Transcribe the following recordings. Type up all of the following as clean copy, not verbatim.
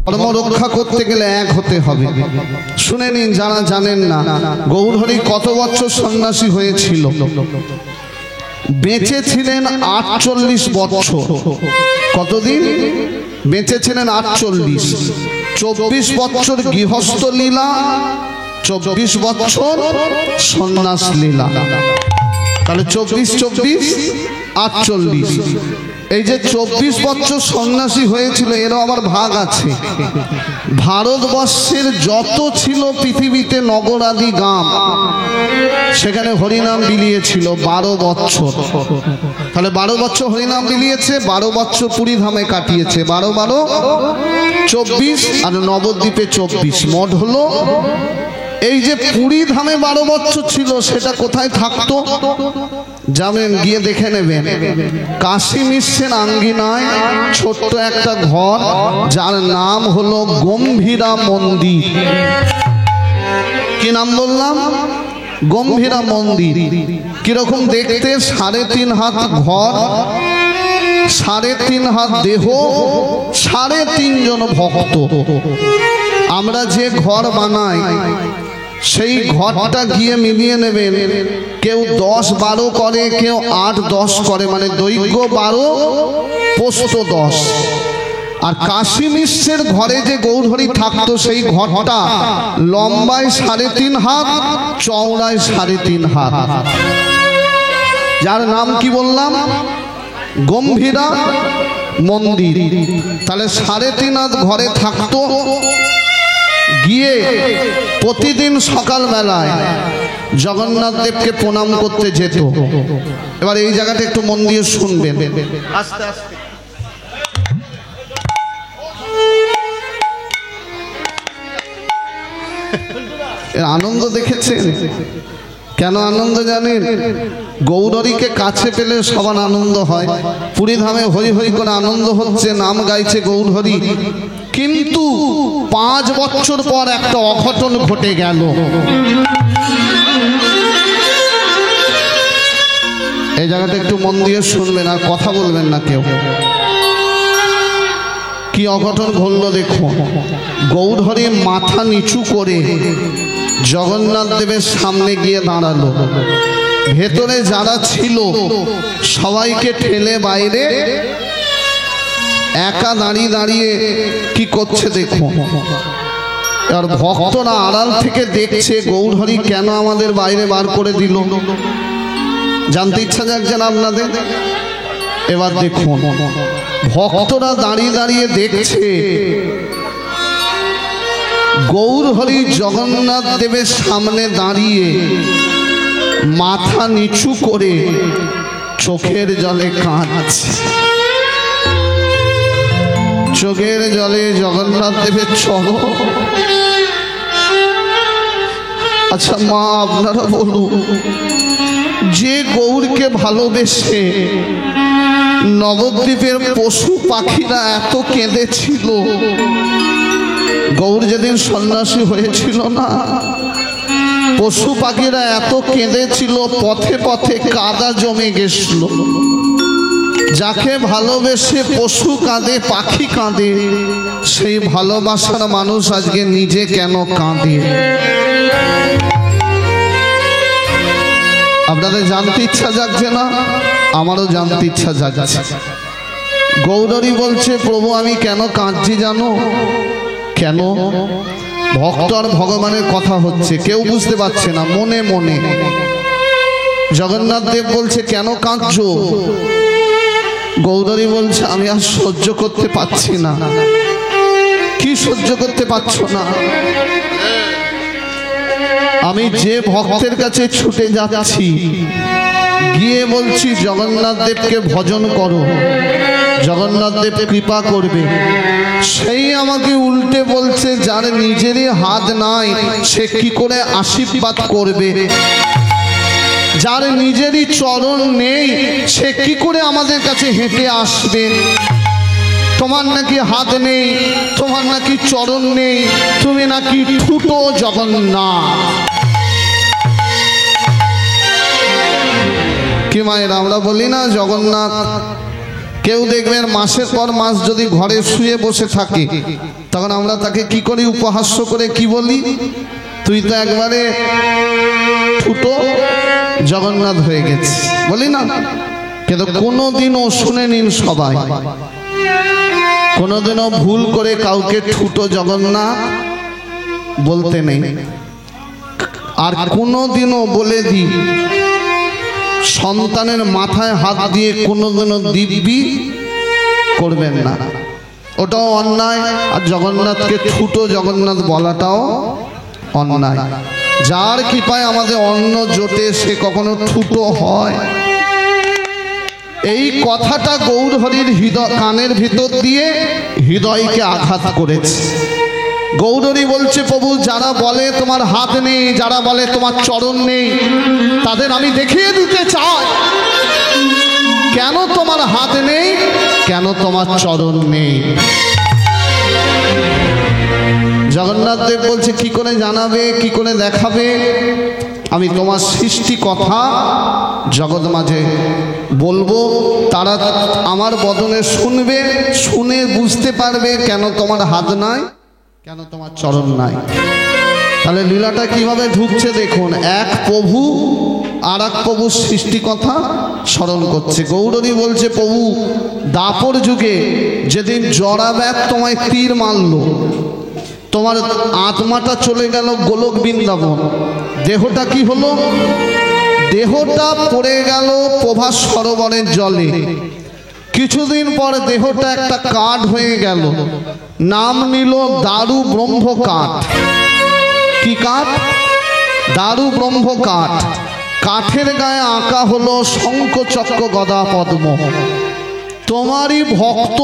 ধর্ম রক্ষা করতে গেলে এক হতে হবে। শুনে নিন যারা জানেন না, গৌরহরি কত বছর সন্ন্যাসী হয়েছিল? বেঁচে ছিলেন 48 বছর। কতদিন বেঁচে ছিলেন? 48। 24 বছর গৃহস্থ লীলা, 24 বছর সন্ন্যাস লীলা। তাহলে 24 24 48। এই যে 24 বছর সন্ন্যাসী হয়েছিল, এরও আবার ভাগ আছে। ভারতবর্ষের যত ছিল পৃথিবীতে নগর আদি গ্রাম, সেখানে হরিনাম বিলিয়েছিল 12 বছর। তাহলে 12 বছর হরিনাম বিলিয়েছে, 12 বছর পুরী ধামে কাটিয়েছে। 12 12 24 আর নবদ্বীপে 24, মোট হলো। এই যে পুরী ধামে 12 বছর ছিল, সেটা কোথায় থাকতো যাবেন, গিয়ে দেখে নেবেন। কাশী মিশ্রের আঙ্গিনায় ছোট্ট একটা ঘর, যার নাম হলো গম্ভীরা মন্দির। কি নাম বললাম? গম্ভীরা মন্দির। কিরকম দেখতে? 3.5 হাত ঘর, 3.5 হাত দেহ, 3.5 জন ভক্ত। আমরা যে ঘর বানাই, সেই ঘরটা গিয়ে মিলিয়ে নেবেন। কেউ 10-12 করে, কেউ 8-10 করে, মানে দৈর্ঘ্য 12, প্রস্থ 10। আর কাশী মিশ্রের ঘরে যে গৌরহরি থাকতো, সেই ঘরটা লম্বায় 3.5 হাত, চওড়ায় 3.5 হাত, যার নাম কি বললাম? গম্ভীরা মন্দির। তাহলে 3.5 হাত ঘরে থাকতো। গিয়ে প্রতিদিন সকাল বেলায় জগন্নাথ দেবকে প্রণাম করতে যেত। এবার এই জায়গাটা একটু মন দিয়ে শুনবেন। আস্তে আস্তে আনন্দ দেখেছেন? কেন আনন্দ জানেন? গৌরহরিকে কাছে পেলে সবার আনন্দ হয়। পুরী ধামে হরি হরি করে আনন্দ হচ্ছে, নাম গাইছে গৌরহরি। কিন্তু 5 বছর পর একটা অঘটন ঘটে গেল। এই জায়গাটা একটু মন দিয়ে শুনবেন, আর কথা বলবেন না কেউ। কি অঘটন ঘটল দেখো। গৌরহরি মাথা নিচু করে জগন্নাথ দেবের সামনে গিয়ে দাঁড়ালো। ভেতরে যারা ছিল সবাইকে ঠেলে বাইরে, একা দাঁড়িয়ে দাঁড়িয়ে কি করছে দেখো। আর ভক্তরা আড়াল থেকে দেখছে গৌরহরি কেন আমাদের বাইরে বার করে দিল। জানতে ইচ্ছা যাচ্ছে না আপনাদের? এবার দেখুন, ভক্তরা দাঁড়িয়ে দাঁড়িয়ে দেখছে গৌরহরি জগন্নাথ দেবের সামনে দাঁড়িয়ে মাথা নিচু করে চোখের জলে কাঁদছে। চোখের জলে জগন্নাথ দেবের চরণ। আচ্ছা মা, আপনারা বলুন, যে গৌরকে ভালোবেসে নবদ্বীপের পশু পাখিরা এত কেঁদেছিল, গৌর যেদিন সন্ন্যাসী হয়েছিল না, পশু পাখিরা এত কেঁদেছিল, পথে পথে কাদা জমে গেছিল। যাকে ভালোবেসে পশু কাঁদে, পাখি কাঁদে, সেই ভালোবাসার মানুষ আজকে নিজে কেন কাঁদে? আপনাদের জানতে ইচ্ছা যাচ্ছে না? আমারও জানতে ইচ্ছা যাচ্ছে। গৌরহরি বলছে, প্রভু আমি কেন কাঁদছি জানো? কেন? ভক্ত আর ভগবানের কথা হচ্ছে, কেউ বুঝতে পারছে না, মনে মনে। জগন্নাথ দেব বলছে, কেন কাঁদছো? গৌরহরি বলছে, আমি আর সহ্য করতে পারছি না। কি সহ্য করতে পারছো না? আমি যে ভক্তের কাছে ছুটে যাচ্ছি, গিয়ে বলছি জগন্নাথ দেবকে ভজন করো, জগন্নাথ দেব কৃপা করবে, সেই আমাকে উল্টে বলছে যার নিজেরই হাত নাই সে কি করে আশীর্বাদ করবে, যার নিজেরই চরণ নেই সে কি করে আমাদের কাছে হেঁটে আসবে। তোমার নাকি হাত নেই, তোমার নাকি চরণ নেই, তুমি নাকি ঠুটো জগন্নাথ। কি মায়ের আমরা বলি না জগন্নাথ, কেউ দেখবেন মাসের পর মাস যদি ঘরে শুয়ে বসে থাকে, তখন আমরা তাকে কি করি, উপহাস্য করে কি বলি, তুই তো একবারে ফুটো জগন্নাথ হয়ে গেছে, বলি না? কিন্তু কোনোদিনও শুনে নিন সবাই, কোনোদিনও ভুল করে কাউকে ঠুটো জগন্নাথ বলতে নেই। আর কোনোদিনও বলে দিই, সন্তানের মাথায় হাত দিয়ে কোনোদিনও দিব্যি করবেন না, ওটাও অন্যায়। আর জগন্নাথকে ঠুটো জগন্নাথ বলাটাও অন্যায়। যার কৃপায় আমাদের অন্ন জোটে সে কখনো ঠুটো হয়, এই কথাটা গৌরহরির হৃদয় কানের ভিতর দিয়ে হৃদয়কে আঘাত করেছে। গৌরহরি বলছে, প্রভু যারা বলে তোমার হাত নেই, যারা বলে তোমার চরণ নেই, তাদের আমি দেখিয়ে দিতে চাই কেন তোমার হাত নেই, কেন তোমার চরণ নেই। জগন্নাথ দেব বলছে, কি করে জানাবে, কি করে দেখাবে? আমি তোমার সৃষ্টি কথা জগৎ মাঝে বলবো, তারা আমার বদনে শুনবে, শুনে বুঝতে পারবে কেন তোমার হাত নাই, কেন তোমার চরণ নাই। তাহলে লীলাটা কিভাবে ঢুকছে দেখুন। এক প্রভু আর এক প্রভুর সৃষ্টি কথা স্মরণ করছে। গৌরহরি বলছে, প্রভু দাপর যুগে যেদিন জরাব্যাগ তোমায় তীর মারল, তোমার আত্মাটা চলে গেল গোলক বৃন্দাবন, দেহটা কি হলো? দেহটা পড়ে গেল প্রভাস সরোবরের জলে। কিছুদিন পর দেহটা একটা কাঠ হয়ে গেল, নাম নিল দারু ব্রহ্ম কাঠ। কি কাঠ? দারু ব্রহ্ম কাঠ। কাঠের গায়ে আঁকা হলো শঙ্খ চক্র গদা পদ্ম। তোমারই ভক্ত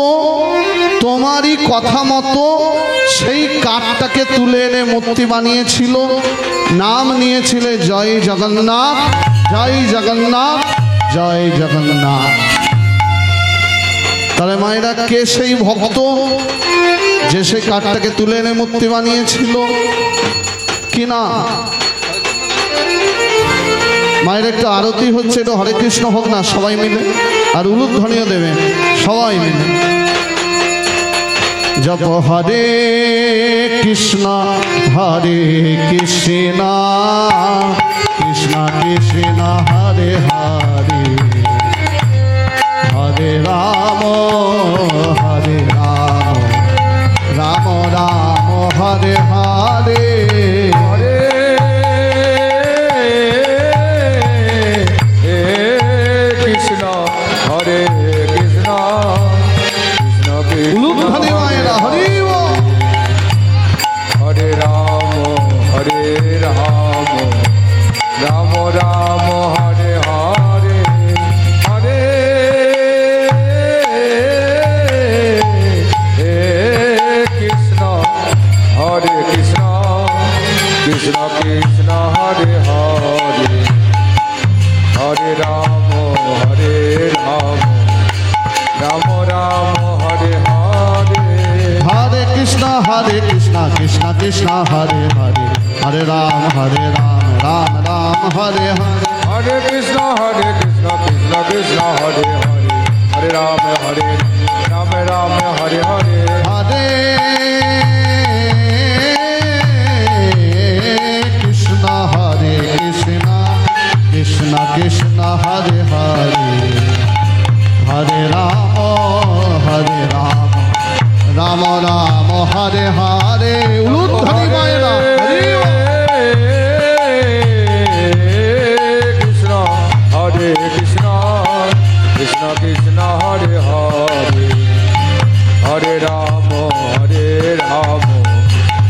তোমারই কথা মতো সেই কাঠটাকে তুলে এনে মূর্তি বানিয়েছিল, নাম নিয়েছিলে জয় জগন্নাথ, জয় জগন্নাথ, জয় জগন্নাথ। তাহলে মায়েরা, কে সেই ভক্ত যে সেই কাঠটাকে তুলে এনে মূর্তি বানিয়েছিল? কিনা মায়ের একটা আরতি হচ্ছে, এটা হরে কৃষ্ণ হোক না সবাই মিলে, আর উলুধ্বনিও দেবেন সবাই মিলে। জপ হরে কৃষ্ণ হরে কৃষ্ণ, কৃষ্ণ কৃষ্ণ হরে হরে, হরে রাম হরে রাম, রাম রাম হরে হরে, হরে কৃষ্ণ হরে কৃষ্ণ, কৃষ্ণ উলুধ্বনি মায়েরা হরি বল। হরে রাম হরে রাম, রাম রাম হরে হরে, হরে কৃষ্ণ হরে কৃষ্ণ, কৃষ্ণ কৃষ্ণ হরে হরে, হরে রাম হরে রাম, রাম রাম হরে হরে, হরে কৃষ্ণ কৃষ্ণ কৃষ্ণ হরে হরে, হরে রাম রাম রাম হরে হরে, হরে কৃষ্ণ কৃষ্ণ কৃষ্ণ হরে হরে, হরে রাম রাম রাম হরে হরে, হরে কৃষ্ণ কৃষ্ণ কৃষ্ণ হরে হরে, হরে রাম রাম রাম হরে হরে। উলুধ্বনি মায়েরা হরি বল। কৃষ্ণ হরে কৃষ্ণ, কৃষ্ণ কৃষ্ণ হরে হরে, হরে রাম রাম,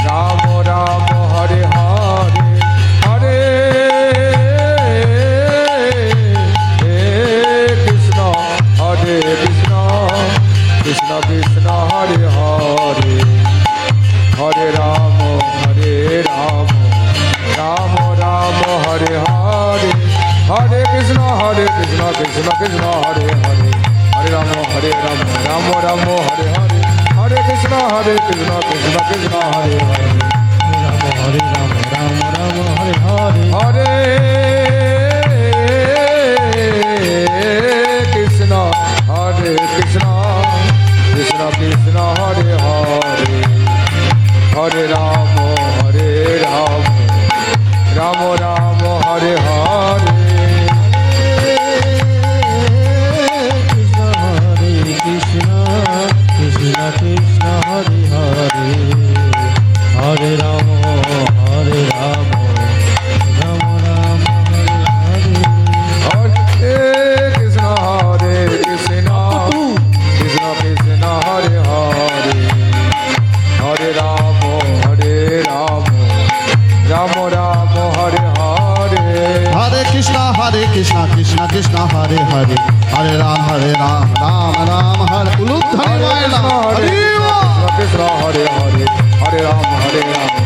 রাম রাম হরে হরে, হরে কৃষ্ণ কৃষ্ণ, কৃষ্ণ কৃষ্ণ হরে হরে, হরে রাম রাম, রাম রাম হরে হরে, হরে কৃষ্ণ কৃষ্ণ কৃষ্ণ হরে হরে, হরে রাম রাম রাম হরে হরে, হরে কৃষ্ণ কৃষ্ণ কৃষ্ণ হরে হরে, হরে রাম রাম রাম হরে হরে, হরে কৃষ্ণ হরে কৃষ্ণ কৃষ্ণ কৃষ্ণ হরে হরে হরে রাম রাম রাম হরে হরে কৃষ্ণ হরে কৃষ্ণ কৃষ্ণ কৃষ্ণ হরে হরে হরে রাম রাম রাম হরে হরে হরে কৃষ্ণ কৃষ্ণ কৃষ্ণ হরে হরে হরে রাম রাম রাম হরে হরে হরে কৃষ্ণ কৃষ্ণ কৃষ্ণ হরে হরে হরে রাম রাম রাম হরে উলুধ্বনি মায়না হরি বল। কৃষ্ণ হরে হরে হরে রাম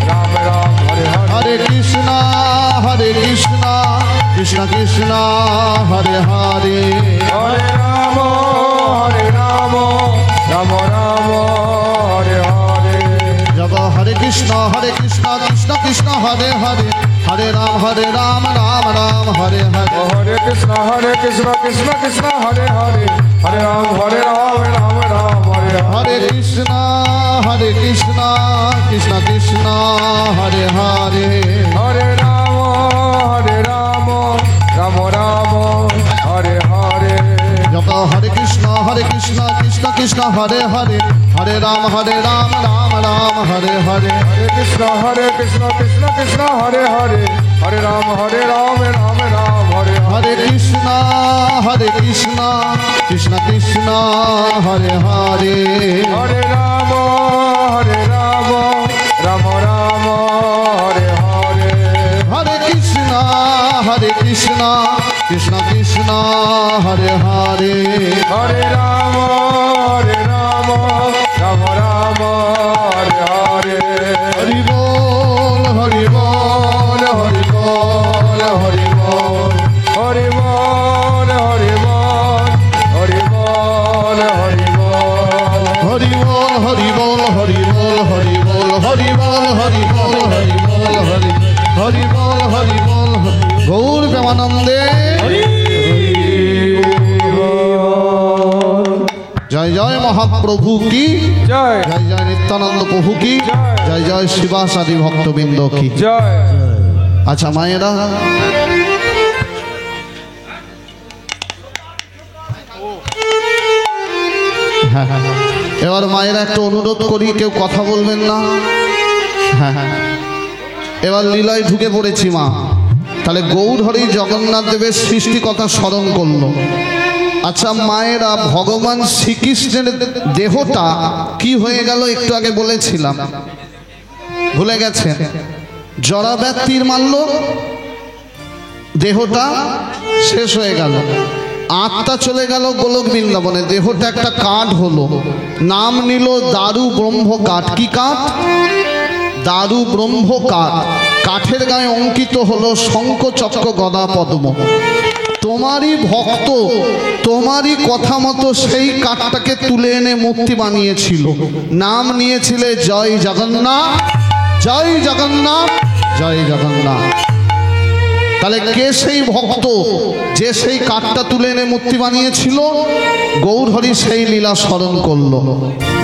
রাম রাম হরে হরে হরে কৃষ্ণ কৃষ্ণ কৃষ্ণ হরে হরে হরে রাম রাম রাম হরে হরে জব হরে কৃষ্ণ কৃষ্ণ কৃষ্ণ হরে হরে হরে রাম রাম হরে হরে হরে কৃষ্ণ কৃষ্ণ কৃষ্ণ হরে হরে হরে রাম রাম হরে হরে কৃষ্ণ কৃষ্ণ কৃষ্ণ হরে হরে হরে রাম রাম রাম হরে হরে জপ হরে কৃষ্ণ কৃষ্ণ কৃষ্ণ হরে হরে হরে রাম রাম হরে হরে হরে কৃষ্ণ কৃষ্ণ কৃষ্ণ হরে হরে হরে রাম রাম হরে হরে কৃষ্ণ কৃষ্ণ কৃষ্ণ হরে হরে হরে রাম রাম রাম হরে হরে হরে কৃষ্ণ কৃষ্ণ কৃষ্ণ হরে হরে হরে রাম রাম রাম হরে হরে হরি বল হরি বল হরি বল হরি বল হরি বল হরি বল হরি বল হরি বল হরি বল হরি বল হরি বল হরি বল হরি বল হরি বল হরি বল হরি হরি বল হরি বল গৌর প্রেমানন্দে জয় জয় মহাপ্রভু কি জয় জয় জয় নিত্যানন্দ প্রভু কি জয় জয় শিবাসাদি ভক্তবৃন্দ কি জয় আচ্ছা মায়েরা হ্যাঁ হ্যাঁ এবার মায়েরা একটু অনুরোধ করি কেউ কথা বলবেন না হ্যাঁ হ্যাঁ এবার লীলায় ঢুকে পড়েছি মা তাহলে গৌরহরি জগন্নাথ দেবের সৃষ্টি কথা স্মরণ করলো আচ্ছা মায়েরা ভগবান শ্রীকৃষ্ণের দেহটা কি হয়ে গেল একটু আগে বলেছিলাম ভুলে গেছেন জড়াব্যাত্তির মারল দেহটা শেষ হয়ে গেল আত্মা চলে গেল গোলক বৃন্দাবনে দেহটা একটা কাঠ হলো নাম নিল দারু ব্রহ্ম কাঠ কি কাঠ দারু ব্রহ্ম কাঠ কাঠের গায়ে অঙ্কিত হলো শঙ্খ চক্র গদা পদ্ম তোমারই ভক্ত তোমারই কথা মতো সেই কাঠটাকে তুলে এনে মূর্তি বানিয়েছিল নাম নিয়েছিলে জয় জগন্নাথ জয় জগন্নাথ জয় জগন্নাথ তাহলে কে সেই ভক্ত যে সেই কাঠটা তুলে এনে মূর্তি বানিয়েছিল গৌরহরি সেই লীলা স্মরণ করলো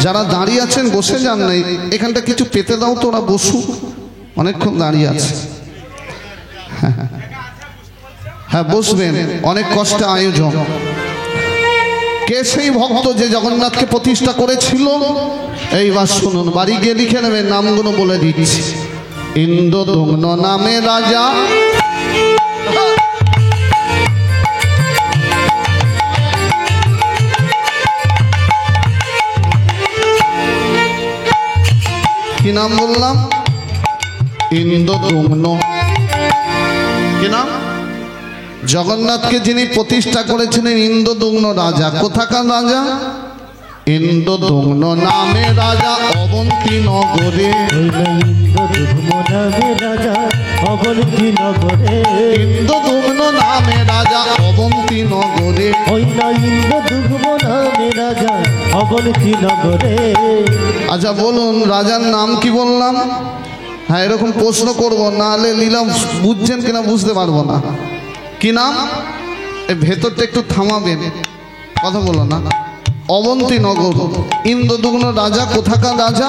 যারা দাঁড়িয়ে আছেন বসে যান নাই এখানটা কিছু পেতে দাও তো ওরা বসু অনেকক্ষণ দাঁড়িয়ে আছে হ্যাঁ বসবেন অনেক কষ্টে আয়োজন কে সেই ভক্ত যে জগন্নাথকে প্রতিষ্ঠা করেছিল এইবার শুনুন বাড়ি গিয়ে লিখে নেবেন নামগুলো বলে দিচ্ছি ইন্দ্রদম্ন নামে রাজা কি নাম বললাম ইন্দ্রদম্ন কি নাম জগন্নাথকে যিনি প্রতিষ্ঠা করেছিলেন ইন্দ্রদম্ন রাজা কোথাকার রাজা ইন্দ্রদম্ন নামে রাজা অবন্তী নগরে ইন্দ্রদম্ন নামে রাজা অবন্তী নগরে আচ্ছা বলুন রাজার নাম কি বললাম হ্যাঁ এরকম প্রশ্ন করবো না হলে লীলা বুঝছেন কিনা বুঝতে পারবো না কি নাম এই ভেতরটা একটু থামাবেন, কথা বলো না। অবন্তীনগর, ইন্দ্রদুগ্ন রাজা কোথাকার রাজা?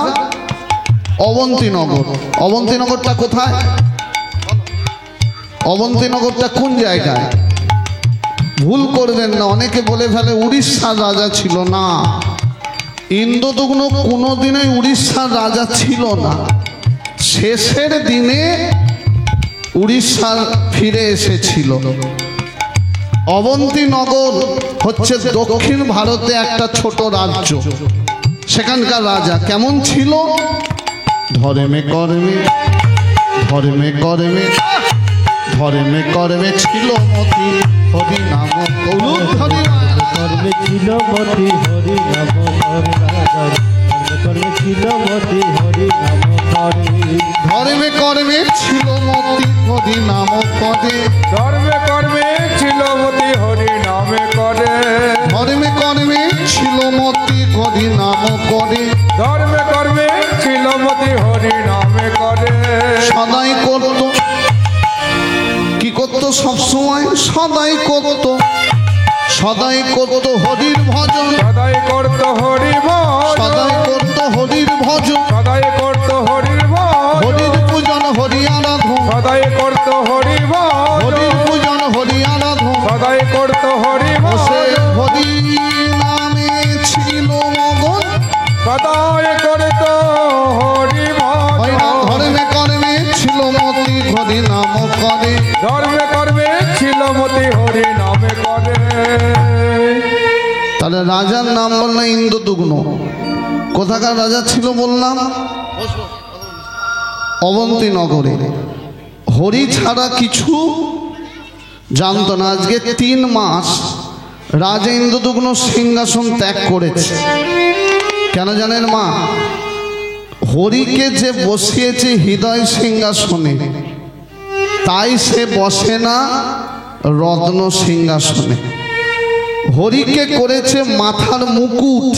অবন্তীনগর। অবন্তীনগরটা কোথায়? অবন্তীনগরটা কোন জায়গায়? ভুল করবেন না, অনেকে বলে ফেলে উড়িষ্যার রাজা ছিল না। ইন্দ্রদুগ্ন কোনোদিনই উড়িষ্যার রাজা ছিল না। শেষের দিনে উড়িষ্যার ফিরে এসেছিল। অবন্তীনগর হচ্ছে দক্ষিণ ভারতে একটা ছোট রাজ্য। সেখানকার রাজা কেমন ছিল? ধর্মে কর্মে, ধর্মে কর্মে, ধর্মে কর্মে ছিল মতি হরি নাম কৌলুক হরি কর্মে ছিল মতি হরি নাম রাজার, কর্মে ছিল মতি হরি নাম হরি। ধর্মে কর্মে ছিল মতি হরি নাম পদে, ধর্মে কর্মে ছিল মতি হরি নামে করে, ধর্মে কর্মে ছিল মতি হরি নাম করে, ধর্মে কর্মে ছিল মতি হরি নামে করে। সদাই করত, কি করত? সবসময় সদাই করত, সদাই করত হরির ভজন, সদাই করত হরি ভজন, সদাই করত হরির ভজন, সদাই করত হরির ভজন, হরির পূজন হরি আরাধন, সদাই করত হরি ভজন, হরির পূজন হরি আরাধন। সদাই করত হরি সে ভজন, হরি নামে ছিল মগন, সদাই করত হরি হয় না ভজন, ধর্মে কর্মে ছিল মতি হরি নাম করে। ধর্মে কর্মে ছিল মতি হরি নামে করে। তাহলে রাজার নাম বললাম ইন্দ্রদুগ্ন। কোথাকার রাজা ছিল বললাম? অবন্তীনগরে। হরি ছাড়া কিছু জানতো না। আজকে 3 মাস রাজা ইন্দ্রদুগ্ন সিংহাসন ত্যাগ করেছে। কেন জানেন মা? হরিকে যে বসিয়েছে হৃদয় সিংহাসনে, তাই সে বসে না রত্ন সিংহাসনে। হরিকে করেছে মাথার মুকুট,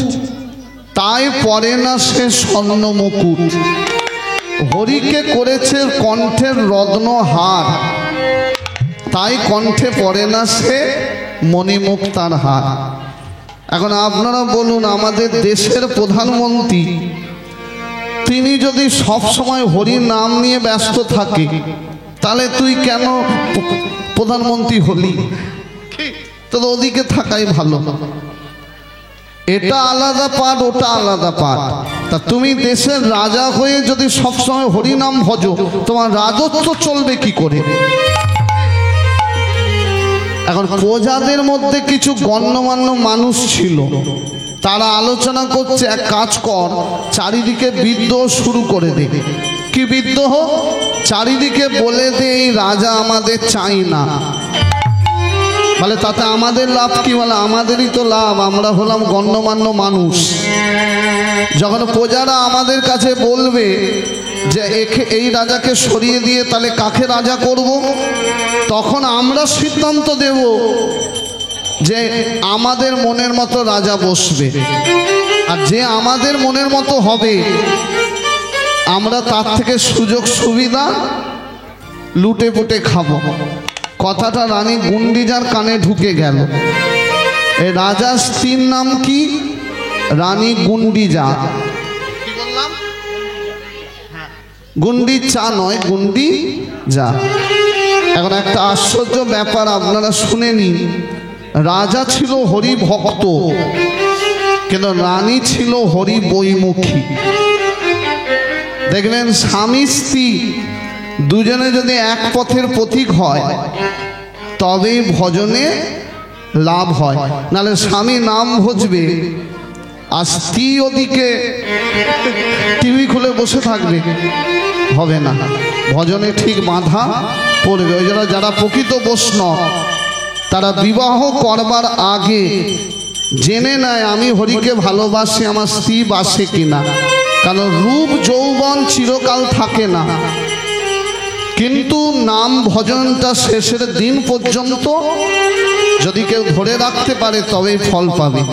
তাই পরে না সে স্বর্ণ মুকুট। হরিকে করেছে কণ্ঠের রত্ন হার, তাই কণ্ঠে পরে না সে মণিমুক্তার হার। এখন আপনারা বলুন, আমাদের দেশের প্রধানমন্ত্রী তিনি যদি সব সময় হরির নাম নিয়ে ব্যস্ত থাকে, তাহলে তুই কেন প্রধানমন্ত্রী হলি? তো ওদিকে থাকাই ভালো। এটা আলাদা পাঠ, ওটা আলাদা পাঠ। তা তুমি দেশের রাজা হয়ে যদি সবসময় হরিনাম ভজো, তোমার রাজত্ব চলবে কি করে? এখন প্রজাদের মধ্যে কিছু গণ্যমান্য মানুষ ছিল, তারা আলোচনা করছে এক কাজ কর, চারিদিকে বিদ্রোহ শুরু করে দে। কি বিদ্রোহ? চারিদিকে বলে দে এই রাজা আমাদের চাই না। বলে তাতে আমাদের লাভ কি? বলে আমাদেরই তো লাভ, আমরা হলাম গণ্যমান্য মানুষ। যখন প্রজারা আমাদের কাছে বলবে যে এই রাজাকে সরিয়ে দিয়ে তাহলে কাকে রাজা করব, তখন আমরা সিদ্ধান্ত দেব যে আমাদের মনের মতো রাজা বসবে। আর যে আমাদের মনের মতো হবে, আমরা তার থেকে সুযোগ সুবিধা লুটে পুটে খাবো। কথাটা রানী গুন্ডিজার কানে ঢুকে গেল। এই রাজার স্ত্রীর নাম কি? রানী গুন্ডিজা। কি বললাম? গুন্ডিচা নয়, গুন্ডিজা। এখন একটা আশ্চর্য ব্যাপার আপনারা শুনে নিন। রাজা ছিল হরি ভক্ত, কিন্তু রানী ছিল হরি বইমুখী। দেখবেন স্বামী স্ত্রী দুজনে যদি এক পথের পথিক হয়, তবেই ভজনে লাভ হয়। নাহলে স্বামী নাম ভজবে আর স্ত্রী ওদিকে টিভি খুলে বসে থাকবে, হবে না। ভজনে ঠিক বাধা পড়বে। ওই জন্য যারা প্রকৃত বৈষ্ণব, তারা বিবাহ করবার আগে জেনে নেয় আমি হরিকে ভালোবাসি, আমার স্ত্রী বাসে কিনা। কারণ রূপ যৌবন চিরকাল থাকে না, কিন্তু নাম ভজনটা শেষের দিন পর্যন্ত যদি কেউ ধরে রাখতে পারে তবেই ফল পাবে।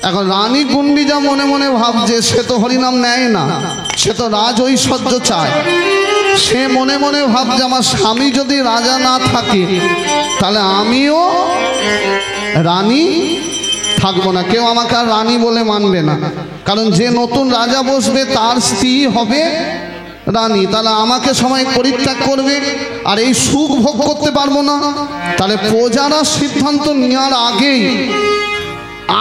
এখন রানী গুন্ডিজা মনে মনে ভাবছে সে তো হরিনাম নেয় না, সে তো রাজ ঐশ্বর্য চায়। সে মনে মনে ভাবছে আমার স্বামী যদি রাজা না থাকে তাহলে আমিও রানী থাকবো না, কেউ আমাকে আর রানী বলে মানবে না, কারণ যে নতুন রাজা বসবে তার স্ত্রী হবে রানী, তাহলে আমাকে সবাই পরিত্যাগ করবে আর এই সুখ ভোগ করতে পারবো না। তাহলে প্রজারা সিদ্ধান্ত নেওয়ার আগেই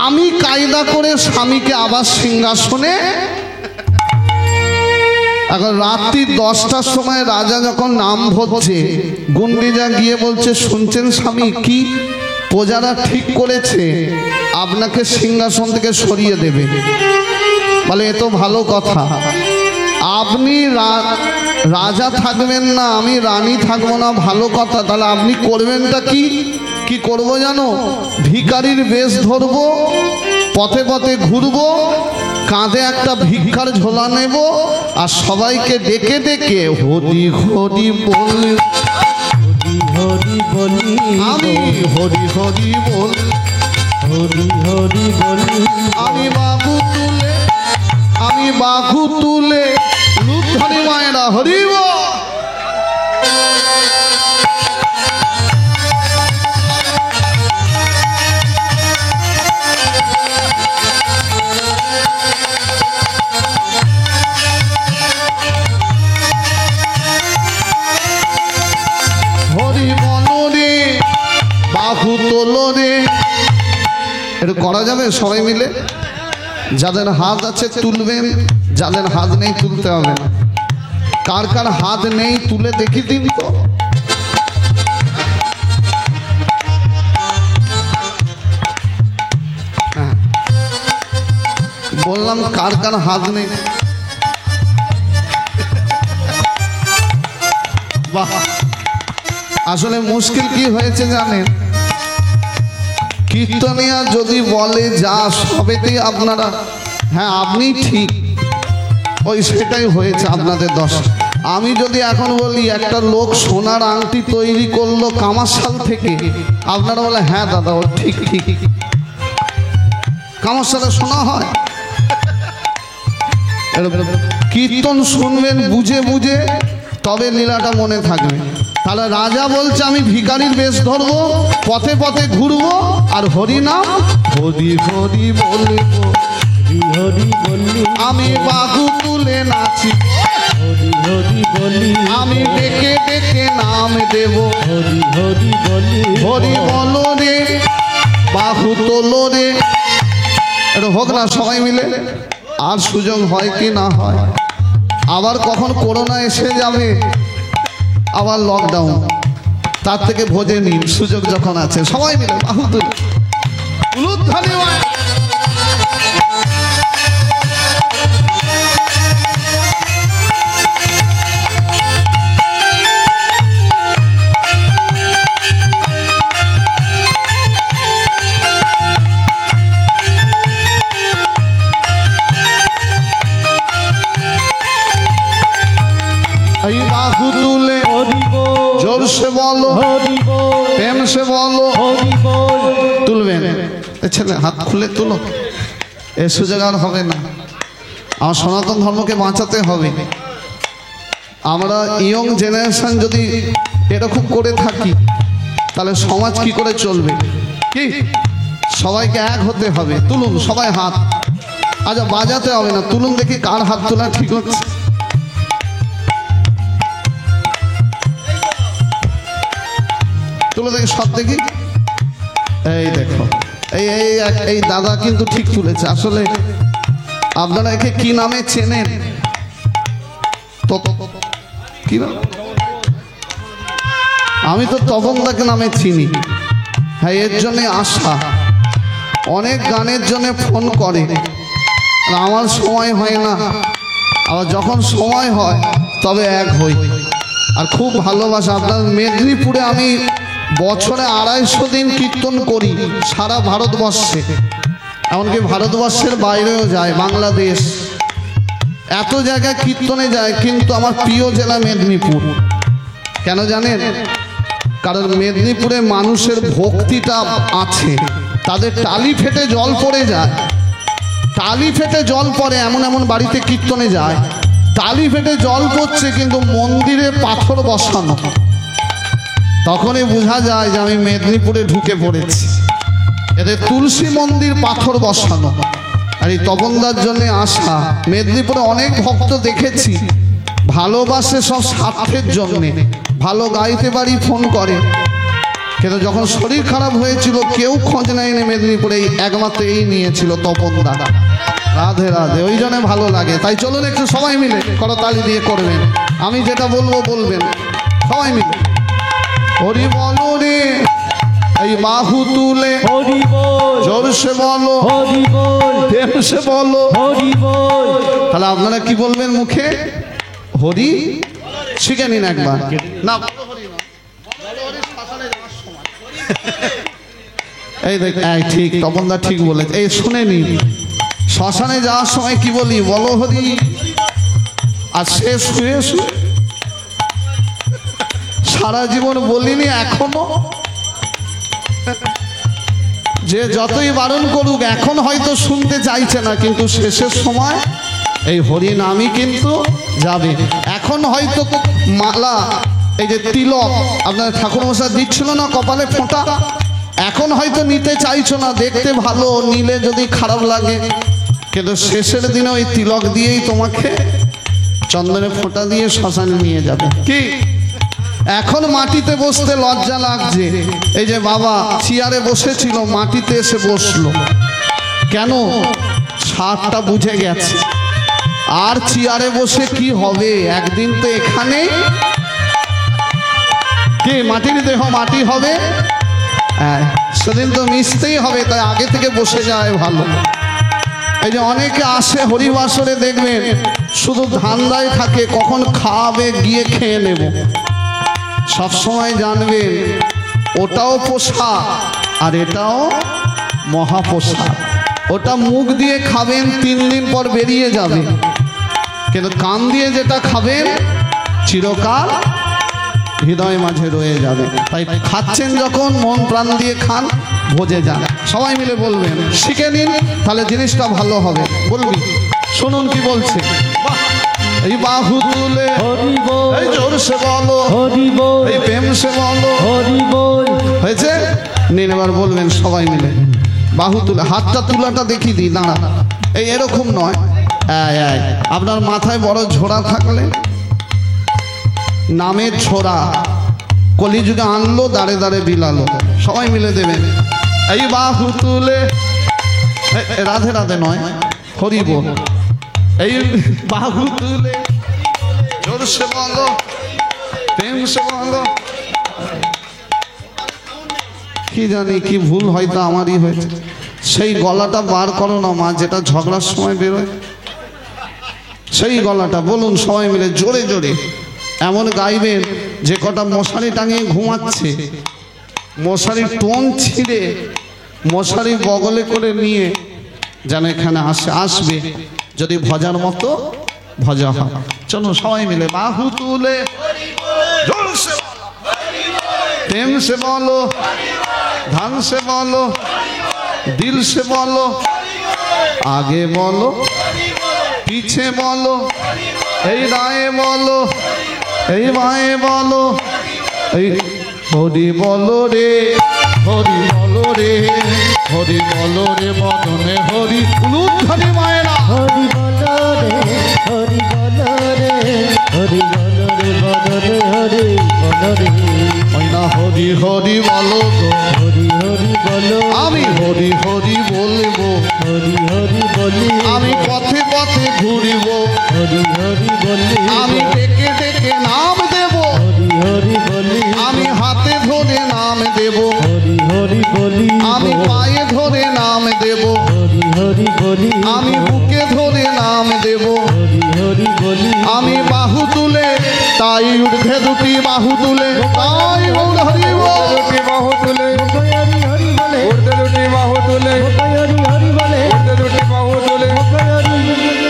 আমি কায়দা করে স্বামীকে আবার সিংহাসনে। এখন রাত্রি 10টার সময় রাজা যখন নাম ভরছে, গুন্ডিজা গিয়ে বলছে শুনছেন স্বামী, কি প্রজারা ঠিক করেছে আপনাকে সিংহাসন থেকে সরিয়ে দেবে। বলে এ তো ভালো কথা, আপনি রাজা থাকবেন না আমি রানী থাকবো না, ভালো কথা, তাহলে আপনি করবেনটা কি? কি করবো জানো? ভিখারির বেশ ধরবো, পথে পথে ঘুরবো, কাঁধে একটা ভিক্ষার ঝোলা নেব আর সবাইকে ডেকে ডেকে হরি হরি বল, হরি বলি আমি হরি হরি বল, হরি হরি বলি আমি বাহু তুলে লুধরি মায়েরা হরি বল। হরি বল রে বাহু তোলো রে, এটা করা যাবে সবাই মিলে? যাদের হাত আছে তুলবেন, যাদের হাত নেই তুলতে হবে না। কার কার হাত নেই তুলে দেখি দিন তো। হ্যাঁ, বললাম কার কার হাত নেই। বাহ, আসলে মুশকিল কি হয়েছে জানেন? কীর্তনিয়া যদি বলে যা সবেতেই আপনারা হ্যাঁ আপনি ঠিক, ওই সেটাই হয়েছে আপনাদের দশ। আমি যদি এখন বলি একটা লোক সোনার আংটি তৈরি করলো কামারশাল থেকে, আপনারা বলে হ্যাঁ দাদা ও ঠিক ঠিক। কামারশালে শোনা হয়? কীর্তন শুনবেন বুঝে বুঝে, তবে লীলাটা মনে থাকবে। তাহলে রাজা বলছে আমি ভিখারির বেশ ধরবো, পথে পথে ঘুরবো আর হরিনাম হরি হরি বলবো, হরি বলি আমি বাহু তুলে নাচি, হরি হরি বলি আমি ডেকে ডেকে নাম দেব, হরি হরি বলি হরি বলো রে বাহু তোলো রে। এটা হোক না সবাই মিলে, আর সুযোগ হয় কি না হয়। আবার কখন করোনা এসে যাবে, আবার লকডাউন, তার থেকে ভোজে নিন সুযোগ যখন আছে। সবাই মিলে বাহু তুলে উলুধ্বনি হয়। बाहु तुले जोर से बोलो प्रेम से बोलो तुलबेन ছেলে হাত খুলে তুলো। এই সুযোগ আর হবে না। আমার সনাতন ধর্মকে বাঁচাতে হবে। আমরা ইয়ং জেনারেশন যদি এরকম করে থাকি তাহলে সমাজ কি করে চলবে? কি সবাইকে এক হতে হবে। তুলুন সবাই হাত। আচ্ছা বাজাতে হবে না, তুলুন দেখি কার হাত তোলা ঠিক হচ্ছে। তুলে দেখি সব দেখি। এই দেখো এই এই এই দাদা কিন্তু ঠিক তুলেছে। আসলে আপনারা একে কি নামে চেনেন? তো কি নাম? আমি তো তপনদাকে নামে চিনি। হ্যাঁ, এর জন্যে আশা অনেক গানের জন্য ফোন করে, আমার সময় হয় না। আবার যখন সময় হয় তবে এক হই। আর খুব ভালোবাসা। আপনার মেদিনীপুরে আমি বছরে 250 দিন কীর্তন করি সারা ভারতবর্ষে, এমনকি ভারতবর্ষের বাইরেও যায়, বাংলাদেশ, এত জায়গায় কীর্তনে যায়। কিন্তু আমার প্রিয় জেলা মেদিনীপুর। কেন জানেন? কারণ মেদিনীপুরে মানুষের ভক্তিটা আছে। তাদের টালি ফেটে জল পড়ে যায়, টালি ফেটে জল পড়ে, এমন এমন বাড়িতে কীর্তনে যায় টালি ফেটে জল পড়ছে কিন্তু মন্দিরে পাথর বসানো। তখনই বোঝা যায় যে আমি মেদিনীপুরে ঢুকে পড়েছি। এদের তুলসী মন্দির পাথর বসানো। আর এই তপনদার জন্য আসা। মেদিনীপুরে অনেক ভক্ত দেখেছি ভালোবাসে সব স্বার্থের জন্যে, ভালো গাইতে পারি ফোন করে, কিন্তু যখন শরীর খারাপ হয়েছিল কেউ খোঁজ নেয়নি মেদিনীপুরে, একমাত্র এই নিয়েছিল তপনদা। রাধে রাধে, ওই জন্য ভালো লাগে। তাই চলুন একটু সবাই মিলে করতালি দিয়ে করবেন, আমি যেটা বলবো বলবেন সবাই মিলে। হরি বলো রে, এই বাহু তুলে হরি বল, জোরসে বলো, হরি বল, প্রেমসে বলো। হরি বল। তাহলে আপনারা কি বলবেন মুখে? হরি শিখে নিন একবার। না বলো হরি না, বলো হরি শ্মশানে যাওয়ার সময়। এই দেখ, এই ঠিক তপনদা ঠিক বলেছে। এই শুনে নিন, শ্মশানে যাওয়ার সময় কি বলি? বলো হরি। আর শেষ শুয়ে শুয়ে সারা জীবন বলিনি এখনো। যে যতই বারণ করুক এখন হয়তো শুনতে চাইছে না, কিন্তু শেষের সময় এই হরি নামই কিন্তু যাবে। এখন হয়তো মালা, এই যে তিলক আপনার ঠাকুরমশাই দিচ্ছিল না কপালে ফোঁটা, এখন হয়তো নিতে চাইছো না, দেখতে ভালো, নিলে যদি খারাপ লাগে, কিন্তু শেষের দিনে ওই তিলক দিয়েই তোমাকে চন্দনের ফোঁটা দিয়ে শ্মশানে নিয়ে যাবে। কি এখন মাটিতে বসতে লজ্জা লাগছে? এই যে বাবা চেয়ারে বসেছিল, মাটিতে এসে বসলো কেন? সারটা বুঝে গেছে। আর চেয়ারে বসে কি হবে? একদিন তো এখানে কি মাটির দেহ মাটি হবে, সেদিন তো মিশতেই হবে, তাই আগে থেকে বসে যায় ভালো। এই যে অনেকে আসে হরিবাসরে, দেখবেন শুধু ধান্দায় থাকে কখন খাবে, গিয়ে খেয়ে নেব। সবসময় জানবেন ওটাও পোষা আর এটাও মহাপোষা। ওটা মুখ দিয়ে খাবেন 3 দিন পর বেরিয়ে যাবে, কিন্তু কান দিয়ে যেটা খাবেন চিরকাল হৃদয় মাঝে রয়ে যাবে। তাই খাচ্ছেন যখন মন প্রাণ দিয়ে খান, ভোজে যান। সবাই মিলে বলবেন, শিখে নিন, তাহলে জিনিসটা ভালো হবে। বলবি, শুনুন কি বলছে। এই বাহু তুলে হরি বল, এই জোরসে বলো, হরি বল, এই প্রেম সে বলো। হরি বল। হয়েছে? নিন এবার বলবেন সবাই মিলে। বাহু তুলে, হাতটা তুলাটা দেখিয়ে দিই, দাঁড়া। এই এরকম নয়, আপনার মাথায় বড় ঝোড়া থাকলে, নামের ছোড়া কলিযুগে আনলো, দাঁড়ে দাঁড়ে বিলালো। সবাই মিলে দেবেন। এই বাহু তুলে, রাধে রাধে নয়, হরি বল। এই বাহু তুলে জোরসে বলো, প্রেম সে বলো। কি জানি কি ভুল হয়তো আমারই হয়েছে। সেই গলাটা বার করো না মা, যেটা ঝগড়ার সময় বেরোয়, সেই গলাটা বলুন সবাই মিলে জোরে জোরে। এমন গাইবেন যে কটা মশারি টাঙিয়ে ঘুমাচ্ছে, মশারির টোন ছিঁড়ে মশারি বগলে করে নিয়ে যেন এখানে আসবে, যদি ভজার মতো ভজা হয়। চলো সবাই মিলে বাহু তুলে জোরসে প্রেম সে বলো, ধান সে বলো, দিল সে বলো, আগে বলো পিছে বলো, এই দায়ে বলো, এই বায়ে বলো, এই হরি বলো রে, হরি বলো রে, হরি বলো রে বদনে হরি উলুধ্বনি মায়েরা। হরি বল রে, হরি বল রে, হরি বল রে বদনে হরি বল রে। ময়না হরি হরি বলো গো, হরি হরি বলো, আমি হরি হরি বলবো, হরি হরি বলি, আমি পথে পথে ঘুরিব, হরি হরি বলি, আমি ডেকে ডেকে নাম দেব, হরি হরি বলি, আমি হাতে ধরে নাম দেব, হরি হরি বলি, আমি পায়ে ধরে নাম দেব, হরি হরি বলি, আমি বুকে ধরে নাম দেব, হরি হরি বলি, আমি বাহু তুলে, তাই ঊর্ধ্বে দুটি বাহু তুলে, তাই গৌর হরি বল। দুটি বাহু তুলে, হরি হরি বলে, উর্ধে দুটি বাহু তুলে, হরি হরি বলে, উর্ধে দুটি বাহু তুলে,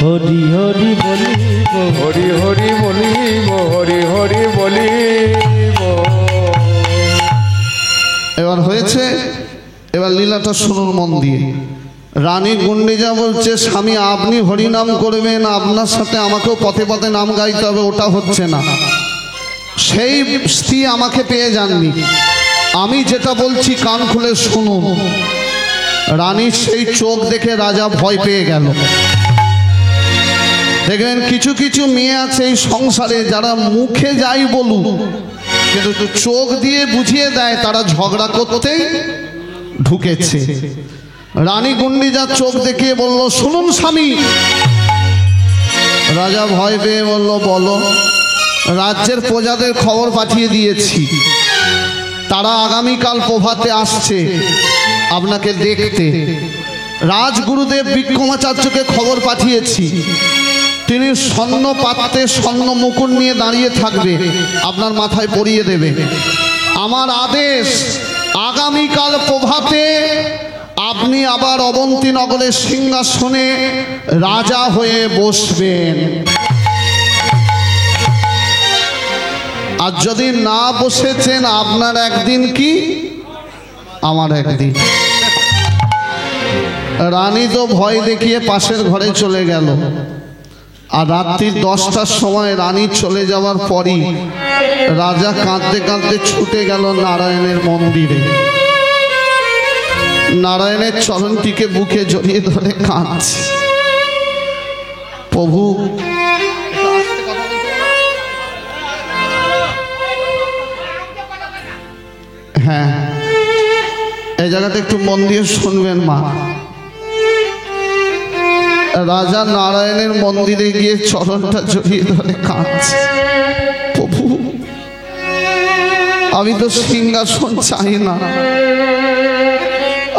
হরি হরি বলিব, হরি হরি বলিব, হরি হরি বলিব। এবার হয়েছে, এবার লীলাটা শুনুন মন দিয়ে। রানী গুন্ডিজা বলছে, স্বামী আপনি হরিনাম করবেন, আপনার সাথে আমাকেও পথে পথে নাম গাইতে হবে, ওটা হচ্ছে না। সেই স্ত্রী আমাকে পেয়ে যাননি, আমি যেটা বলছি কান খুলে শুনুন। রানীর সেই চোখ দেখে রাজা ভয় পেয়ে গেল। দেখবেন কিছু কিছু মেয়ে আছে এই সংসারে, যারা মুখে যাই বলুক কিন্তু চোখ দিয়ে বুঝিয়ে দেয় তারা ঝগড়া করতেই ঢুকেছে। রানী গুন্ডিজার চোখ দেখিয়ে বলল, শুনুন স্বামী। রাজা ভয় পেয়ে বলল, বলো। রাজ্যের প্রজাদের খবর পাঠিয়ে দিয়েছি, তারা আগামীকাল প্রভাতে আসছে আপনাকে দেখতে। রাজগুরুদেব বিক্রমাচার্যকে খবর পাঠিয়েছি, তিনি স্বর্ণ পাত্রে স্বর্ণ মুকুট নিয়ে দাঁড়িয়ে থাকবে, আপনার মাথায় পরিয়ে দেবে। আমার আদেশ, আগামীকাল প্রভাতে আপনি আবার অবন্তী নগরের সিংহাসনে রাজা হয়ে বসবেন। আর যদি না বসেছেন, আপনার একদিন কি আমার একদিন। রানী তো ভয় দেখিয়ে পাশের ঘরে চলে গেল। আর রাত্রি 10টার সময় রানী চলে যাওয়ার পরই রাজা কাঁদতে কাঁদতে ছুটে গেল নারায়ণের মন্দিরে। নারায়ণের চরণটিকে বুকে জড়িয়ে ধরে কাঁদছে, প্রভু হ্যাঁ এই জায়গাটা একটু মন দিয়ে শুনবেন মা। রাজা নারায়ণের মন্দিরে গিয়ে চরণটা জড়িয়ে ধরে কাঁদছে, প্রভু আমি তো সিংহাসন চাই না,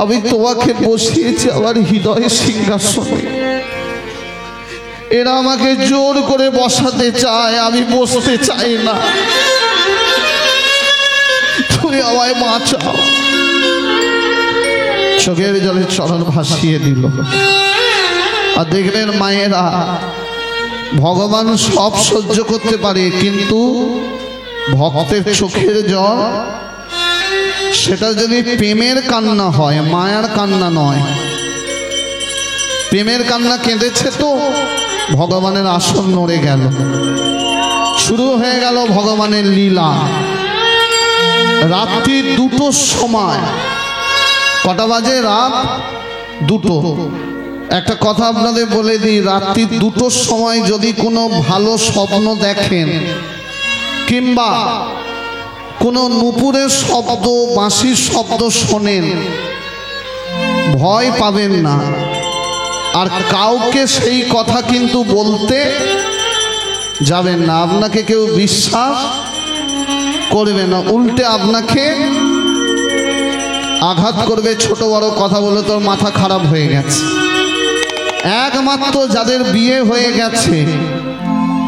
আমি তোমাকে বসিয়েছি আমার হৃদয়ে সিংহাসনে, এরা আমাকে জোর করে বসাতে চায়, আমি বসতে চাই না, তুমি আমায় বাঁচাও। চোখের জলে চরণ ভাসিয়ে দিল। আর দেখবেন মায়েরা, ভগবান সব সহ্য করতে পারে, কিন্তু ভক্তের চোখের জল সেটা যদি প্রেমের কান্না হয়, মায়ার কান্না নয়। প্রেমের কান্না কেঁদেছে তো ভগবানের আসন নড়ে গেল, শুরু হয়ে গেল ভগবানের লীলা। রাত্রি 2টোর সময়, কটা বাজে? রাত 2টো। একটা কথা আপনাদের বলে দিই, রাত্রি 2টোর সময় যদি কোনো ভালো স্বপ্ন দেখেন কিংবা কোনো নূপুরের শব্দ, বাঁশির শব্দ শোনেন, ভয় পাবেন না। আর কাউকে সেই কথা কিন্তু বলতে যাবেন না, আপনাকে কেউ বিশ্বাস করবে না, উল্টে আপনাকে আঘাত করবে, ছোট বড় কথা বলে তোর মাথা খারাপ হয়ে গেছে। একমাত্র যাদের বিয়ে হয়ে গেছে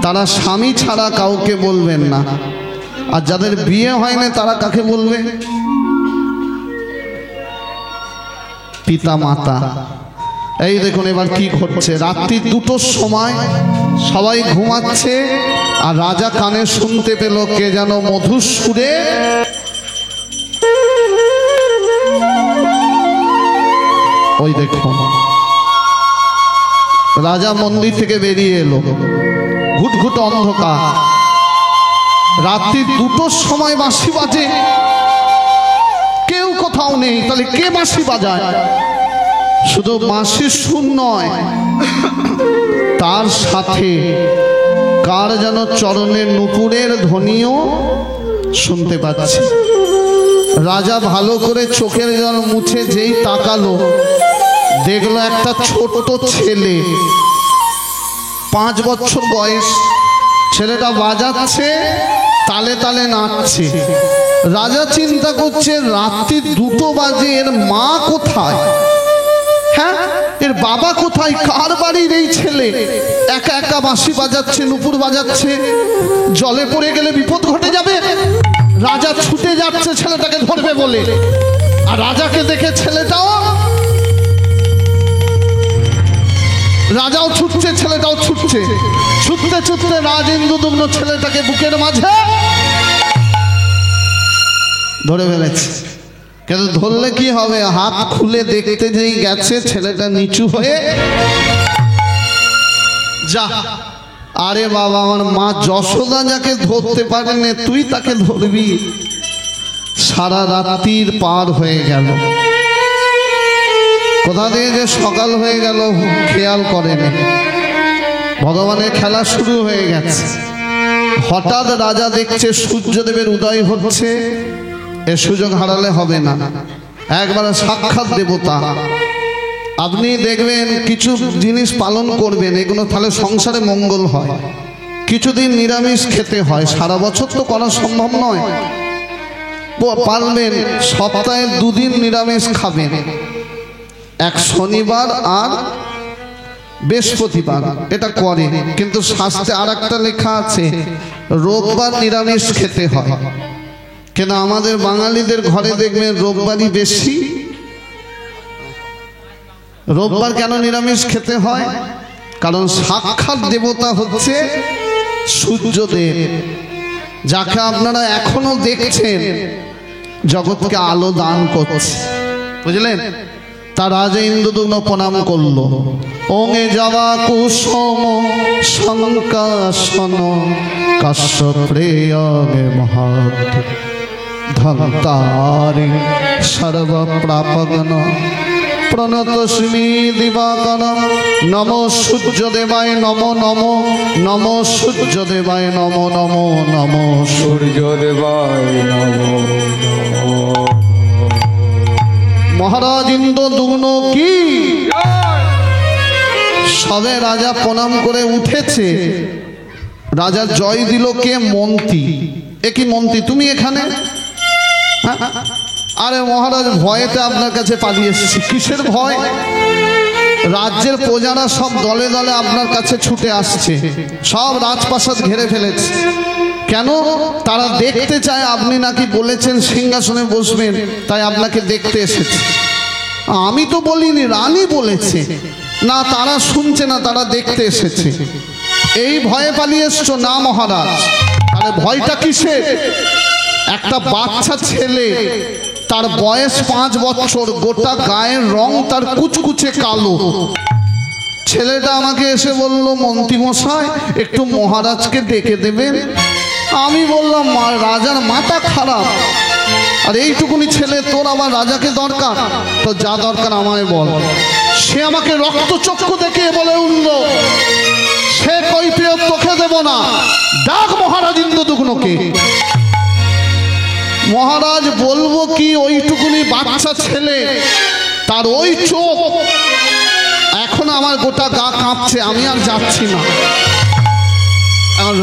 তারা স্বামী ছাড়া কাউকে বলবেন না, আর যাদের বিয়ে হয় না তারা কাকে বলবে? পিতা মাতা। এই দেখুন এবার কি ঘটছে। রাত্রি 2টোর সময় সবাই ঘুমাচ্ছে, আর রাজা কানে শুনতে পেল কে যেন মধুর সুরে ওই দেখুন রাজা মন্দির থেকে বেরিয়ে এলো, ঘুটঘুট অন্ধকার, রাত্রি 2টোর সময় বাঁশি বাজে, কেউ কোথাও নেই, তাহলে কে বাঁশি বাজায়? শুধু বাঁশির সুর নয়, তার সাথে কার যেন চরণের নূপুরের ধ্বনিও শুনতে পাচ্ছে। রাজা ভালো করে চোখের জল মুছে যেই তাকালো, দেখলো একটা ছোট ছেলে, 5 বছর বয়স, ছেলেটা বাজাচ্ছে, তালে তালে নাচছে। রাজা চিন্তা করছে রাত্রি 2টো বাজে, এর মা কোথায়? হ্যাঁ, এর বাবা কোথায়? কার বাড়ির এই ছেলে একা একা বাঁশি বাজাচ্ছে, নুপুর বাজাচ্ছে? জলে পড়ে গেলে বিপদ ঘটে যাবে। রাজা ছুটে যাচ্ছে ছেলেটাকে ধরবে বলে, আর রাজাকে দেখে ছেলেটাও, রাজাও ছুটছে, ছেলেটাও ছুটছে, ছুটতে ছুটতে রাজেন্দ্রদুম্ন ছেলেটাকে বুকের মাঝে ধরে ফেলেছে। কিন্তু ধরলে কি হবে, হাত খুলে দেখতে যেই গেছে ছেলেটা নিচু হয়ে যা, আরে বাবা আমার মা যশোদা যাকে ধরতে পারেনি তুই তাকে ধরবি। সারা রাত্রির পার হয়ে গেল, কোথা দিয়ে যে সকাল হয়ে গেল খেয়াল করেনি। ভগবানের খেলা শুরু হয়ে গেছে। হঠাৎ রাজা দেখছে সূর্যদেবের উদয় হচ্ছে, এ সুযোগ হারালে হবে না, একবার সাক্ষাৎ দেবতা। আপনি দেখবেন কিছু জিনিস পালন করবেন, এগুলো তাহলে সংসারে মঙ্গল হয়। কিছুদিন নিরামিষ খেতে হয়, সারা বছর তো করা সম্ভব নয়। পারবেন সপ্তাহে 2 দিন নিরামিষ খাবেন, এক শনিবার আর বৃহস্পতিবার, এটা করে। কিন্তু শাস্ত্রে আর একটা লেখা আছে রোববার নিরামিষ খেতে হয়। কেন আমাদের বাঙালিদের ঘরে দেখবেন রোববারই বেশি। রোববার কেন নিরামিষ খেতে হয়? কারণ সাক্ষাৎ দেবতা হচ্ছে সূর্যদেব, যাকে আপনারা এখনো দেখছেন জগৎকে আলো দান করছে, বুঝলেন? তা রাজা ইন্দ্রদুম্ন প্রণাম করলো। ওঙে যাওয়া কুসুম শঙ্কাসন কাশ্যপ্রেয়গে মহাত ধন্তারে সর্বপ্রাপগণ প্রণতস্মি দিবাকর নমো সূর্যদেবায় নমো নমো নমো সূর্যদেবায় নমো নমো নমো সূর্যদেবায় নমো নমো। মহারাজ ইন্দ্রদুম্ন কি সবে রাজা প্রণাম করে উঠেছে, রাজা জয় দিল কে? মন্ত্রী। এ কি মন্ত্রী তুমি এখানে? হ্যাঁ? আরে মহারাজ ভয়েতে আপনার কাছে পালিয়ে এসেছি। কিসের ভয়? রাজ্যের প্রজারা সব দলে দলে আপনার কাছে ছুটে আসছে, সব রাজপ্রাসাদ ঘিরে ফেলেছে। কেন? তারা দেখতে চায় আপনি নাকি বলেছেন সিংহাসনে বসবেন, তাই আপনাকে দেখতে এসেছে। আমি তো বলিনি, রানী বলেছে। না, তারা শুনছে না, তারা দেখতে এসেছে। এই ভয়ে পালিয়ে এসছো? না মহারাজ। আরে ভয়টা কিসের? একটা বাচ্চা ছেলে, তার বয়স 5 বছর, গোটা গায়ের রং তার কুচকুচে কালো। ছেলেটা আমাকে এসে বলল, মন্ত্রী মশাই একটু মহারাজকে ডেকে দেবেন। আমি বললাম, রাজার মাথা খারাপ, আর এইটুকুনি ছেলে, তোর আবার রাজাকে দরকার? তো যা দরকার আমায় বল। সে আমাকে রক্তচক্ষু দেখে বলে উঠল, সে কৈফিয়ত তোকে দেব না, ডাক মহারাজ ইন্দ্রদুম্নকে। মহারাজ বলবো কি? ওইটুকুনি বাচ্চা ছেলে, তার ওই চোখ, এখন আমার গোটা গা কাঁপছে, আমি আর যাচ্ছি না।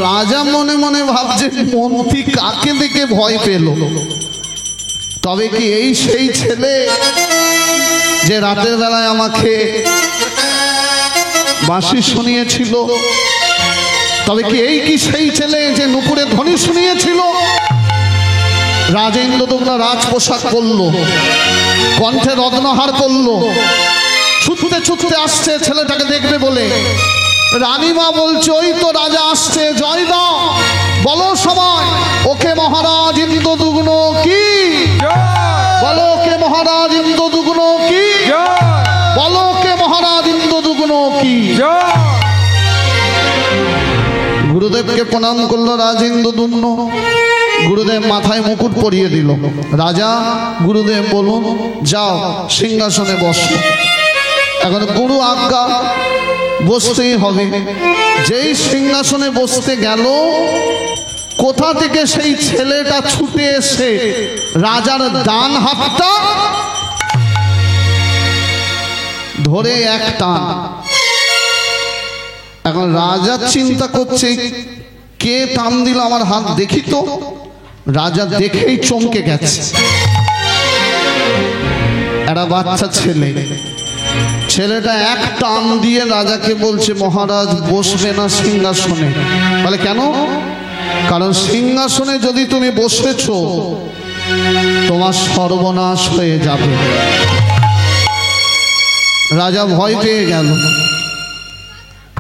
রাজা মনে মনে ভাবছে মন্ত্রী কাকে দেখে ভয় পেল। তবে কি এই সেই ছেলে যে রাতের বেলায় আমাকে বাঁশি শুনিয়েছিল? তবে কি এই কি সেই ছেলে যে নুপুরে ধ্বনি শুনিয়েছিল? রাজা ইন্দ্রদুম্ন রাজ পোশাক পরলো, কণ্ঠে রত্নহার পরলো, ছুটতে ছুটতে আসছে ছেলেটাকে দেখবে বলে। রানীমা বলছে, ওই তো রাজা আসছে, জয় দাও, বলো সবাই ওকে মহারাজ ইন্দ্রদুম্ন কি? বলো কে মহারাজ ইন্দ্রদুম্ন কি? বলো কে মহারাজ ইন্দ্রদুম্ন কি? গুরুদেবকে প্রণাম করলো রাজ ইন্দ্রদুম্ন। গুরুদেব মাথায় মুকুট পরিয়ে দিল। রাজা, গুরুদেব বলুন, যাও সিংহাসনে বসো। এখন গুরু আজ্ঞা, বসতেই হবে। যেই সিংহাসনে বসতে গেল, কোথা থেকে সেই ছেলেটা ছুটে এসে রাজার ডান হাতটা ধরে এক টান। এখন রাজা চিন্তা করছে, কে টান দিল আমার হাত, দেখি তো। রাজা দেখেই চমকে গেছে, একটা বাচ্চা ছেলে। ছেলেটা এক টান দিয়ে রাজাকে বলছে, মহারাজ বসবে না সিংহাসনে। বলে কেন? কারণ সিংহাসনে যদি তুমি বসেছ, তোমার সর্বনাশ হয়ে যাবে। রাজা ভয় পেয়ে গেল,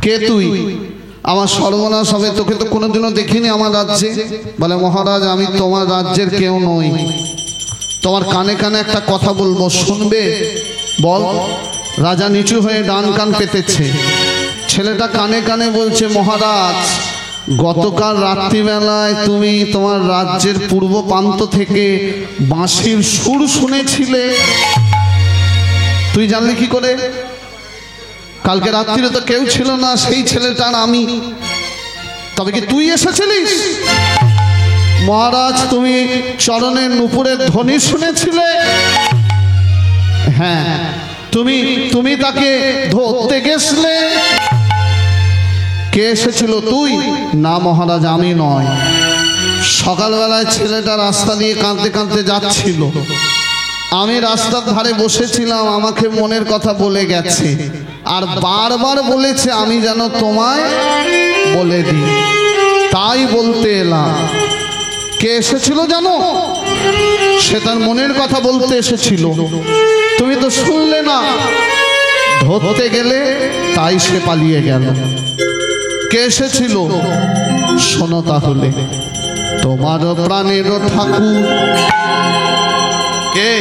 কে তুই? আমার সর্বনাশ হবে, তোকে তো কোনোদিনও দেখিনি আমার রাজ্যে। বলে মহারাজ, আমি তোমার রাজ্যের কেউ নই, তোমার কানে কানে একটা কথা বলবো, শুনবে? বল। রাজা নিচু হয়ে ডান কান পেতেছে। ছেলেটা কানে কানে বলছে, মহারাজ, গতকাল রাত্রিবেলায় তুমি তোমার রাজ্যের পূর্ব প্রান্ত থেকে বাঁশির সুর শুনেছিলে। তুই জানলি কি করে? কালকে রাত্রিরে তো কেউ ছিল না, সেই ছেলেটার আমি। তবে কি তুই এসেছিলিস? মহারাজ, তুমি চরণের নুপুরের ধ্বনি শুনেছিলে? হ্যাঁ। তুমি তাকে ধরতে গেছলে? কে এসেছিল? তুই? না মহারাজ, আমি নয়। সকালবেলায় ছেলেটা রাস্তা দিয়ে কাঁদতে কাঁদতে যাচ্ছিল, আমি রাস্তার ধারে বসেছিলাম, আমাকে মনের কথা বলে গেছে, আর বারবার বলেছে আমি যেন তোমায় বলে দিই, তাই বলতে এলাম। কে এসেছিল জানো? সে তার মনের কথা বলতে এসেছিল, তুমি তো শুনলে না। ধরতে গেলে তাই সে পালিয়ে গেল। কে এসেছিল? শোনো তাহলে। তোমার প্রাণের ঠাকুর। কে?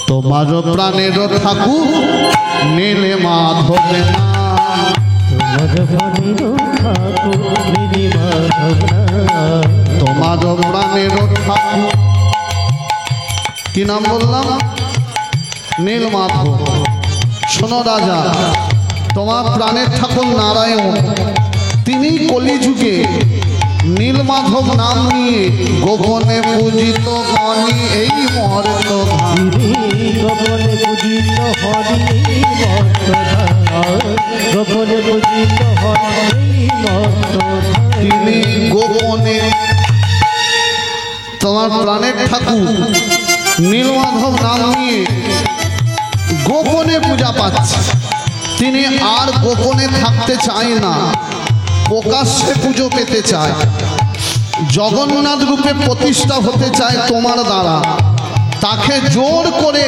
তোমার প্রাণের ঠাকুর নীলে মাধব নাম। তোমার প্রাণের ঠাকুর নীলে মাধব নাম। তোমার প্রাণের ঠাকুর, কি নাম বললাম? নীল মাধব। শোনো রাজা, তোমার প্রাণের ঠাকুর নারায়ণ, তিনি কলিযুগে নীলমাধব নাম নিয়ে গোপনে পূজিত গণি এই মর্ত। গোপনে পূজিত হরি গোপনে পূজিত হরি। তিনি গোপনে, তোমার প্রাণের ঠাকুর নীলমাধব নাম নিয়ে গোপনে পূজা পাচ্ছে। তিনি আর গোপনে থাকতে চায় না, প্রকাশ্যে পুজো পেতে চায়। জগন্নাথ রূপে প্রতিষ্ঠা হতে চায় তোমার দ্বারা। তাকে জোর করে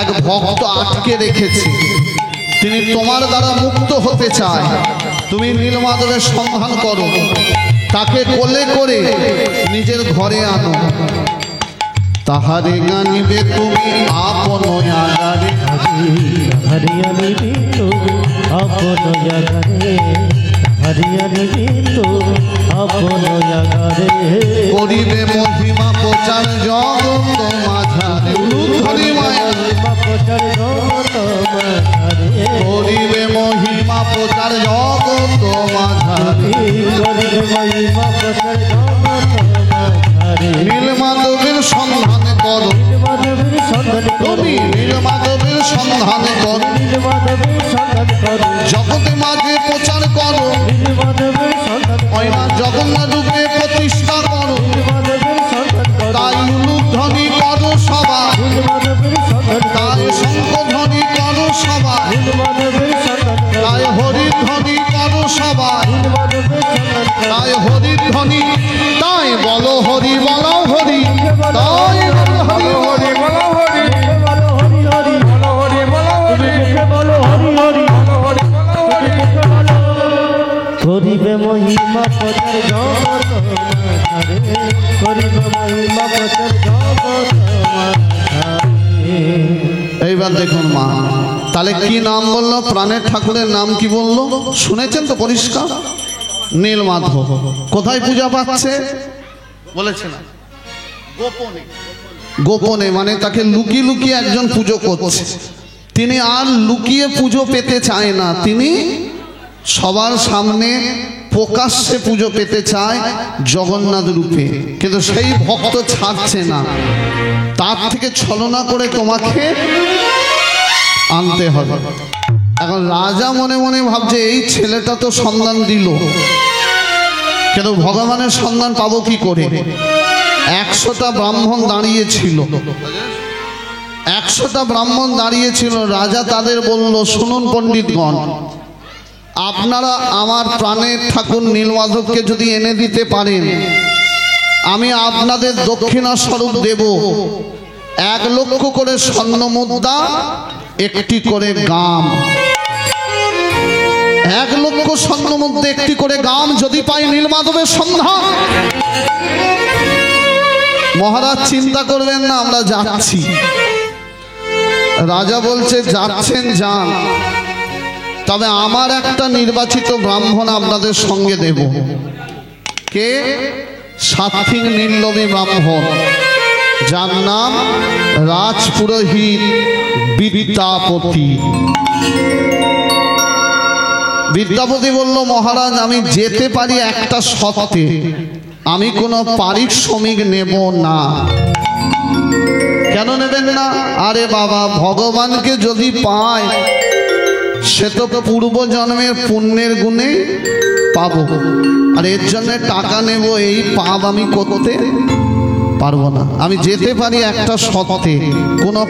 এক ভক্ত আটকে রেখেছে, তিনি তোমার দ্বারা মুক্ত হতে চায়। তুমি নীলমাধবের সন্ধান করো, তাকে কোলে করে নিজের ঘরে আনো। তাহারে গানিবে তুমি আপন আগারে। হরিয়ানি বিন্দু আপন জাগারে। হরিয়ানি বিন্দু আপন জাগারে। করিবে মহিমা প্রচার জগত মাঝারে। উলুধ্বনি মায়া। করিবে মহিমা প্রচার জগত মাঝারে। নীলমাধবের সন্ধান করো, তুমি নীলমাধবের সন্ধান করো, জগতে মাঝে প্রচার করো, জগন্নাথ রূপে প্রতিষ্ঠা করো। তাই উলুধ্বনি করো সবাই, তাই শঙ্খধ্বনি করো সবাই, তাই হরিধ্বনি করো সবাই, তাই হরিধ্বনি, তাই বলো হরি, বলো হরি, তাই বলো হরি, হরি বলো হরি, বলো হরি, হরি বলো হরি, বলো হরি, বলো হরি, হরি বলো হরি, বলো হরি। করিবে মহিমা প্রচার জগত মাঝারে। করিবে মহিমা প্রচার জগত মাঝারে। এইবার দেখুন মা, তাহলে কি নাম বললো? প্রাণের ঠাকুরের নাম কি বললো? শুনেছেন তো পরিষ্কার? নীলমাধব। কোথায় পূজা পাচ্ছে বলেছে না? গোপনে। গোপনে মানে তাকে লুকিয়ে লুকিয়ে একজন পুজো করছে। তিনি আর লুকিয়ে পুজো পেতে চায় না, তিনি সবার সামনে প্রকাশ্যে পুজো পেতে চায় জগন্নাথ রূপে। কিন্তু সেই ভক্ত ছাড়ছে না, তার থেকে ছলনা করে তোমাকে আনতে হবে। এখন রাজা মনে মনে ভাবছে এই ছেলেটা তো সন্ধান দিল, কিন্তু ভগবানের সন্ধান পাবো কি করে? 100টা ব্রাহ্মণ দাঁড়িয়েছিল, 100টা ব্রাহ্মণ দাঁড়িয়েছিল। রাজা তাদের বলল, শুনুন পণ্ডিতগণ, আপনারা আমার প্রাণের ঠাকুর নীলমাধবকে যদি এনে দিতে পারেন, আমি আপনাদের দক্ষিণা স্বরূপ দেব 1 লক্ষ করে স্বর্ণ মুদ্রা, 1টি করে গাম। 1 লক্ষ স্বর্ণ মুদ্রা, 1টি করে গাম যদি পাই নীলমাধবের সন্ধান, মহারাজ চিন্তা করবেন না, আমরা যাচ্ছি। রাজা বলছে যাচ্ছেন যান, তবে আমার একটা নির্বাচিত ব্রাহ্মণ আপনাদের সঙ্গে দেব। কে? সাত্বিক নির্লোভী ব্রাহ্মণ, যার নাম রাজপুরোহিত বিদ্যাপতি। বিদ্যাপতি বলল, মহারাজ আমি যেতে পারি একটা শর্তে, আমি কোনো পারিশ্রমিক নেব না। কেন নেবেন না? আরে বাবা, ভগবানকে যদি পায় সে তো পূর্ব জন্মের পুণ্যের গুণে পাবো, আর এর জন্য টাকা নেব এই পাপ আমি করতে পারবো না। আমি যেতে পারি একটা শর্তে, কোনো